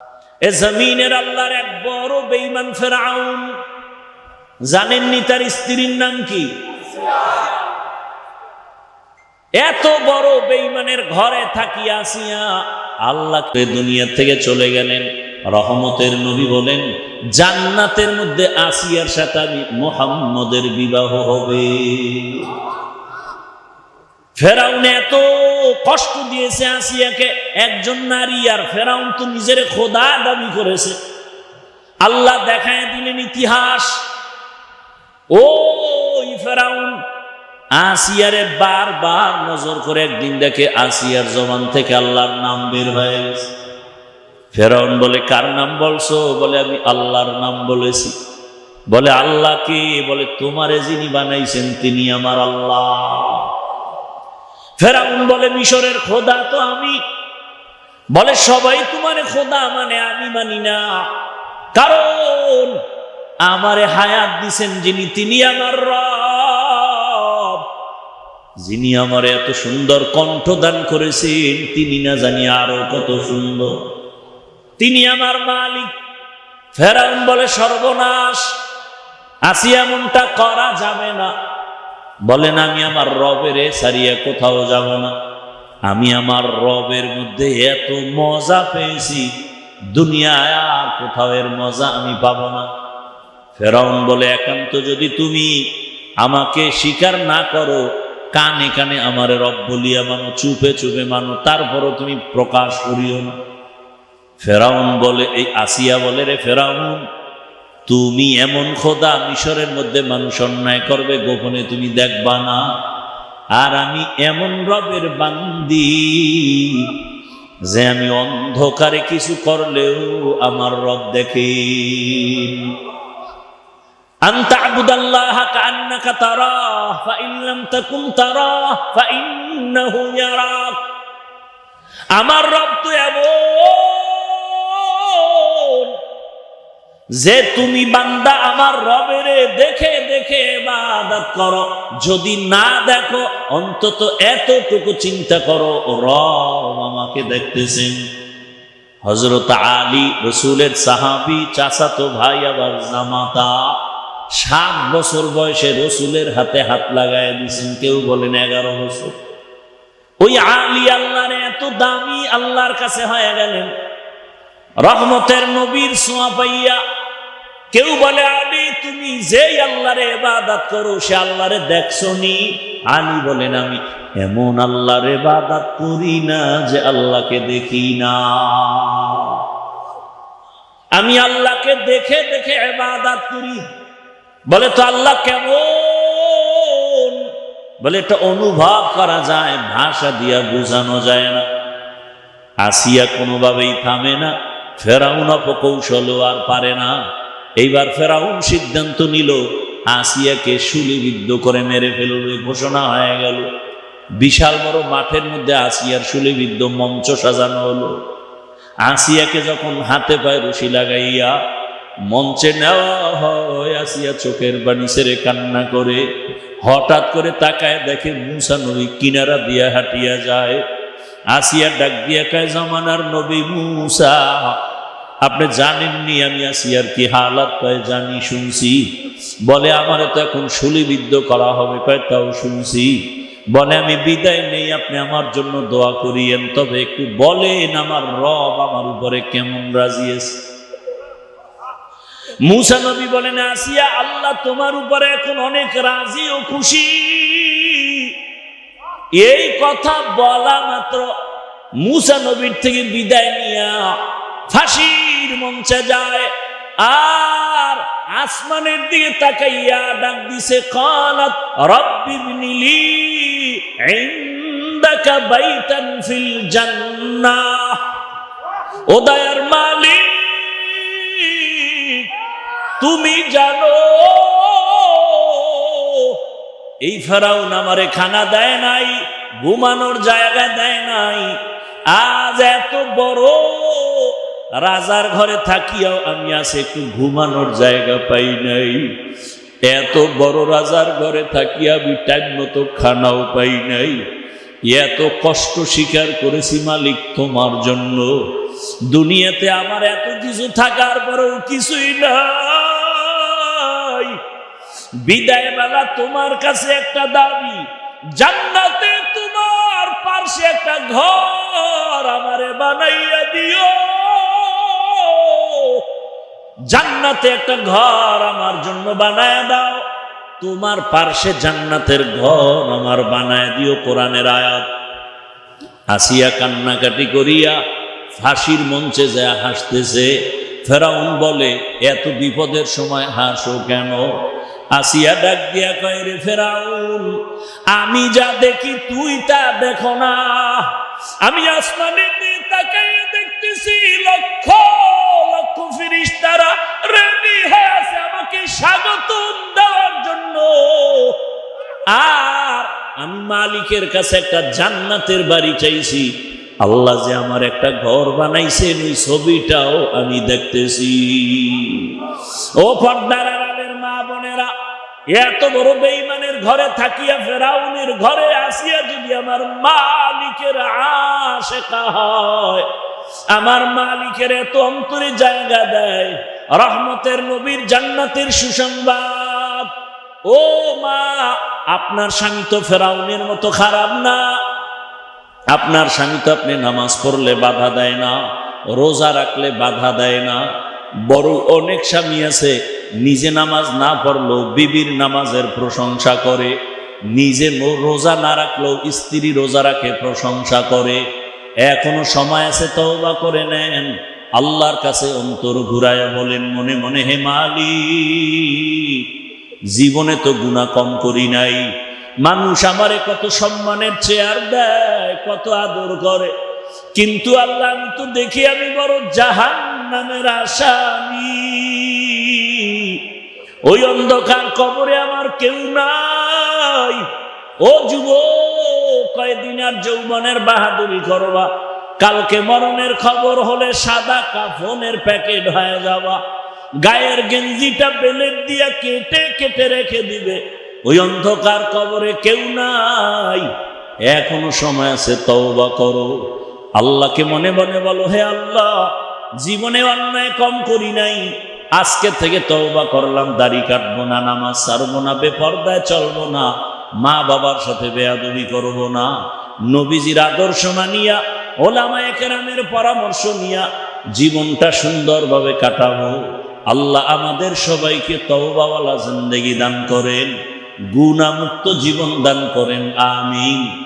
এ জমিনের আল্লাহর এক বড় বেঈমান ফেরাউন, জানেননি তার স্ত্রীর নাম কি? এত বড় বেঈমানের ঘরে থাকি আসিয়া আল্লাহ দুনিয়া থেকে চলে গেলেন। রহমতের নবী বলেন, জান্নাতের মধ্যে আসিয়ার সাথে আমি মুহাম্মদের বিবাহ হবে। ফেরাউন এত কষ্ট দিয়েছে আসিয়াকে, একজন নারী, আর ফেরাউন তো নিজের খোদা দাবি করেছে। আল্লাহ দেখায় দিলেন ইতিহাস, ওই ফেরাউন আসিয়ারে বারবার নজর করে একদিন দেখে আসিয়ার জবান থেকে আল্লাহর নাম বের হয়ে গেছে। ফেরাউন বলে, কার নাম বলছো? বলে, আমি আল্লাহর নাম বলেছি। বলে, আল্লাহ কে? বলে, তোমারে যিনি বানাইছেন তিনি আমার আল্লাহ। ফেরাউন বলে, মিশরের খোদা তো আমি। বলে, সবাই তোমারে খোদা মানে, আমি মানি না, কারণ আমারে হায়াত দিছেন যিনি তিনি আমার রব। যিনি আমার এত সুন্দর কণ্ঠ দান করেছেন তিনি না জানি আরো কত সুন্দর, তিনি আমার মালিক। ফেরাউন বলে, সর্বনাশ, আসিয়া এমনটা করা যাবে না। বলেন, আমি আমার রবের ছাড়িয়ে কোথাও যাব না। আমি আমার রবের মধ্যে এত মজা পেয়েছি, দুনিয়ায় আর কোথাও এর মজা আমি পাবো না। ফেরাউন বলে, একান্ত যদি তুমি আমাকে স্বীকার না করো, কানে কানে আমার রব বলিয়া মানো, চুপে চুপে মানো, তারপরও তুমি প্রকাশ করিও না। ফেরাউন বলে, এই আসিয়া বলে, রে ফেরাউন, তুমি এমন খোদা, মিশরের মধ্যে মানুষ অন্যায় করবে গোপনে তুমি দেখবা না, আর আমি এমন রবের বান্দি যে আমি অন্ধকারে কিছু করলেও আমার রব দেখে। আনতা আবুদাল্লাহ কান্নাকা তারাহ ফাইন লাম তাকুন তারাহ ফাইন্নাহু ইয়ারাক। আমার রব তো এমন যে তুমি বান্দা আমার রবের দেখে দেখে ইবাদত করো, যদি না দেখো অন্তত এতটুকু চিন্তা করো, রব আমাকে দেখতেছেন। হযরত আলী রাসূলের সাহাবী, চাচাতো ভাই আবার জামাতা, 7 বছর বয়সে রাসূলের হাতে হাত লাগায় দিয়েছেন, কেউ বলেন 11 বছর। ওই আলী আল্লাহর এত দামি, আল্লাহর কাছে হয়ে গেলেন রহমতের নবীর ছোঁয়া পাইয়া। কেউ বলে, আলী তুমি যেই আল্লাহরে ইবাদত করো সে আল্লাহরে দেখছো নি? আলী বলেন, আমি এমন আল্লাহর ইবাদত করি না যে আল্লাহকে দেখি না, আমি আল্লাহকে দেখে দেখে ইবাদত করি। বলে, তো আল্লাহ কেমন? বলে, এটা অনুভব করা যায়, ভাষা দিয়া বোঝানো যায় না। আসিয়া কোনোভাবেই থামে না, ফেরাউন অপকৌশল আর পারে না। এইবার ফেরাউন সিদ্ধান্ত নিল আসিয়াকে শুলিবিদ্ধ করে মেরে ফেলবে, ঘোষণা হয়ে গেল। বিশাল বড় মাঠের মধ্যে আসিয়ার শুলিবিদ্ধ মঞ্চ সাজানো হলো। আসিয়াকে যখন হাতে পায়ে রশি লাগাইয়া মঞ্চে নেওয়া হয়, আসিয়া চোখের পানি ছেড়ে কান্না করে হঠাৎ করে তাকায় দেখে মুসা নবী কিনারা দিয়া হাঁটিয়া যায়। আসিয়া ডাক দিয়া কয়, জামানার নবী মুসা, আপনি জানেননি আমি আসিয়ার কি হালাত? কয়, জানি, শুনছি। বলে, আমারে তো এখন শুলিবিদ্ধ করা হবে। কয়, তাও শুনছি। বলে, আমি বিদায় নেই, আপনি আমার জন্য দোয়া করিয়েন, তবে একটু বলেন আমার রব আমার উপরে কেমন রাজি আছে। মুসা নবী বলেন, আসিয়া, আল্লাহ তোমার উপরে এখন অনেক রাজি ও খুশি। এই কথা বলা মাত্র মুসা নবীর থেকে বিদায় নিয়া ফাঁসির মঞ্চে যায়, আর আসমানের দিকে তাকাইয়া ডাক দিছে, কালাত রব্বি ইবনিলি ইনদাকা বাইতান ফিল জান্নাহ। ও দয়ার মালিক, তুমি জানো এই ফেরাউন আমারে খানা দেয় নাই, ঘুমানোর জায়গা দেয় নাই, আজ এত বড় রাজার ঘরে থাকিয়াও আমি আজ একটু ঘুমানোর জায়গা পাই নাই। এত বড় রাজার ঘরে থাকিয়া আমি টাইম মতো খানাও পাই নাই। এত কষ্ট স্বীকার করেছি মালিক তোমার জন্য, দুনিয়াতে আমার এত কিছু থাকার পরেও কিছুই নাই। বিদায় বেলা তোমার কাছে একটা দাবি, জান্নাতে তোমার পাশে একটা ঘর আমারে বানাইয়া দিও। জান্নাতে একটা ঘর আমার জন্য বানায় দাও, তোমার পাশে জান্নাতের ঘর আমার বানায় দিও। কোরআনের আয়াত। আসিয়া কান্নাকাটি করিয়া ফাঁসির মঞ্চে যায় হাসতেছে। ফেরাউন বলে, এত বিপদের সময় হাসো কেন? আসিয়া ডাক দিয়া কয়, রে ফেরাউন, আমি যা দেখি তুই তা দেখো না। আমি আসমানের দিকে তাকাইয়া দেখতেছি লক্ষ লক্ষ ফেরেশতারা রেডি হয়ে আছে আমাকে স্বাগতম দেওয়ার জন্য। আর আমি মালিকের কাছে একটা জান্নাতের বাড়ি চাইছি। আল্লাহ যে আমার একটা ঘর বানাইছেন ওই ছবিটাও আমি দেখতেছি। ও পর্দার আড়ালের মা বোনেরা, এত বড় বেঈমানের ঘরে থাকিয়া ফেরাউনের ঘরে আসিয়া যদি আমার মালিকের আশিকা হয়, আমার মালিকের এত অন্তরে জায়গা দেয়, রহমতের নবীর জান্নাতের সুসংবাদ। ও মা, আপনার স্বামী তো ফেরাউনের মতো খারাপ না। আপনার স্বামী তো আপনি নামাজ পড়লে বাধা দেয় না, রোজা রাখলে বাধা দেয় না। বড় অনেক স্বামী আছে নিজে নামাজ না পড়লেও বিবির নামাজের প্রশংসা করে, নিজে রোজা না রাখলেও স্ত্রী রোজা রাখে প্রশংসা করে। এখনো সময় আছে, তওবা করে নেন, আল্লাহর কাছে অন্তর ঘুরায় বলেন মনে মনে, হে মালিক, জীবনে তো গুনাহ কম করি নাই। মানুষ আমারে কত সম্মানের চেয়ার দেয়, কত আদর করে, কিন্তু আল্লাহ আমি তো দেখি আমি বড় জাহান্নামের আসামি। ওই অন্ধকার কবরে আমার কেউ নাই। ও যুবক, কয়দিন আর যৌবনের বাহাদুরি করবা, কালকে মরণের খবর হলে সাদা কাফনের প্যাকেট হয়ে যাবা, গায়ের গেঞ্জিটা বেলেট দিয়া কেটে কেটে রেখে দিবে। ওই অন্ধকার কবরে কেউ নাই, এখনো সময় আছে, তওবা করো। আল্লাহকে মনে মনে বলো, হে আল্লাহ, জীবনে অন্যায় কম করি নাই, আজকে থেকে তওবা করলাম, দাড়ি কাটবো না, নামাজ ছাড়বো না, বেপরদায় চলবো না, মা বাবার সাথে বেয়াদবি করবো না, নবীজির আদর্শ মানিয়া ওলামায়ে কেরামের পরামর্শ নিয়া জীবনটা সুন্দরভাবে কাটাবো। আল্লাহ আমাদের সবাইকে তওবাওয়ালা জিন্দেগি দান করেন, গুনাহমুক্ত জীবন দান করেন, আমিন।